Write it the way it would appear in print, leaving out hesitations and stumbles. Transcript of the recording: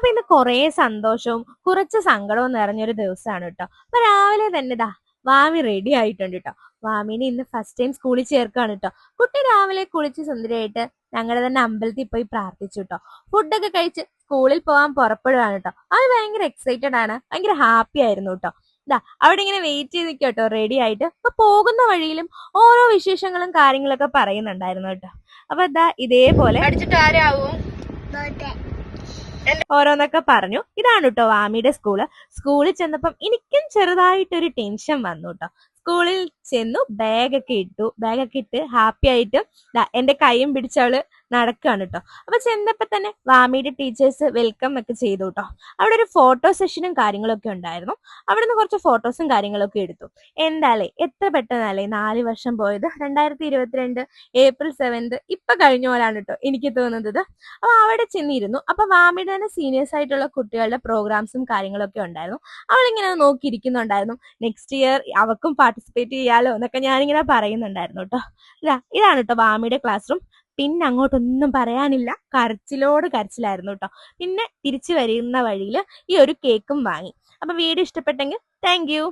അപ്പൊ ഇന്ന് കുറേ സന്തോഷവും കുറച്ച് സങ്കടവും നിറഞ്ഞൊരു ദിവസമാണ് കേട്ടോ. അപ്പൊ രാവിലെ തന്നെ വാമി റെഡി ആയിട്ടുണ്ട് കേട്ടോ. വാമിനെ ഇന്ന് ഫസ്റ്റ് ടൈം സ്കൂളിൽ ചേർക്കാണ് കേട്ടോ. കുട്ടി രാവിലെ കുളിച്ച് സുന്ദരിയായിട്ട് ഞങ്ങളുടെ തന്നെ അമ്പലത്തിൽ പോയി പ്രാർത്ഥിച്ചു കേട്ടോ. ഫുഡൊക്കെ കഴിച്ച് സ്കൂളിൽ പോകാൻ പുറപ്പെടുകയാണ് കേട്ടോ. അത് ഭയങ്കര എക്സൈറ്റഡ് ആണ്, ഭയങ്കര ഹാപ്പി ആയിരുന്നു കേട്ടോ. അവിടെ ഇങ്ങനെ വെയിറ്റ് ചെയ്ത് നിൽക്കുക കേട്ടോ, റെഡി ആയിട്ട്. അപ്പൊ പോകുന്ന വഴിയിലും ഓരോ വിശേഷങ്ങളും കാര്യങ്ങളൊക്കെ പറയുന്നുണ്ടായിരുന്നു കേട്ടോ. അപ്പൊ ഇതേപോലെ പഠിച്ചിട്ട് ആരാവും ഓരോന്നൊക്കെ പറഞ്ഞു. ഇതാണ് കേട്ടോ വാമിയുടെ സ്കൂളിൽ ചെന്നപ്പം എനിക്കും ചെറുതായിട്ടൊരു ടെൻഷൻ വന്നു കേട്ടോ. സ്കൂളിൽ ചെന്നു, ബാഗൊക്കെ ഇട്ട് ഹാപ്പി ആയിട്ട് എന്റെ കൈയും പിടിച്ചവള് നടക്കുകയാണ് കേട്ടോ. അപ്പൊ ചെന്നപ്പോ തന്നെ വാമിയുടെ ടീച്ചേഴ്സ് വെൽക്കം ഒക്കെ ചെയ്തു കേട്ടോ. അവിടെ ഒരു ഫോട്ടോ സെഷനും കാര്യങ്ങളൊക്കെ ഉണ്ടായിരുന്നു. അവിടെ നിന്ന് കുറച്ച് ഫോട്ടോസും കാര്യങ്ങളൊക്കെ എടുത്തു. എന്താലേ എത്ര പെട്ടെന്നല്ലേ 4 വർഷം പോയത്. 2022 April 7 ഇപ്പൊ കഴിഞ്ഞ പോലാണ് കേട്ടോ എനിക്ക് തോന്നുന്നത്. അപ്പൊ അവിടെ ചെന്നിരുന്നു. അപ്പൊ വാമിയുടെ തന്നെ സീനിയേഴ്സ് ആയിട്ടുള്ള കുട്ടികളുടെ പ്രോഗ്രാംസും കാര്യങ്ങളൊക്കെ ഉണ്ടായിരുന്നു. അവളിങ്ങനെ നോക്കിയിരിക്കുന്നുണ്ടായിരുന്നു. നെക്സ്റ്റ് ഇയർ അവക്കും പാർട്ടിസിപ്പേറ്റ് ചെയ്യാലോ എന്നൊക്കെ ഞാനിങ്ങനെ പറയുന്നുണ്ടായിരുന്നു കേട്ടോ. ഇതാണ് കേട്ടോ വാമിയുടെ ക്ലാസ് റൂം. പിന്നെ അങ്ങോട്ടൊന്നും പറയാനില്ല, കരച്ചിലായിരുന്നു കേട്ടോ. പിന്നെ തിരിച്ചു വരുന്ന വഴിയിൽ ഈ ഒരു കേക്കും വാങ്ങി. അപ്പൊ വീഡിയോ ഇഷ്ടപ്പെട്ടെങ്കിൽ താങ്ക് യു.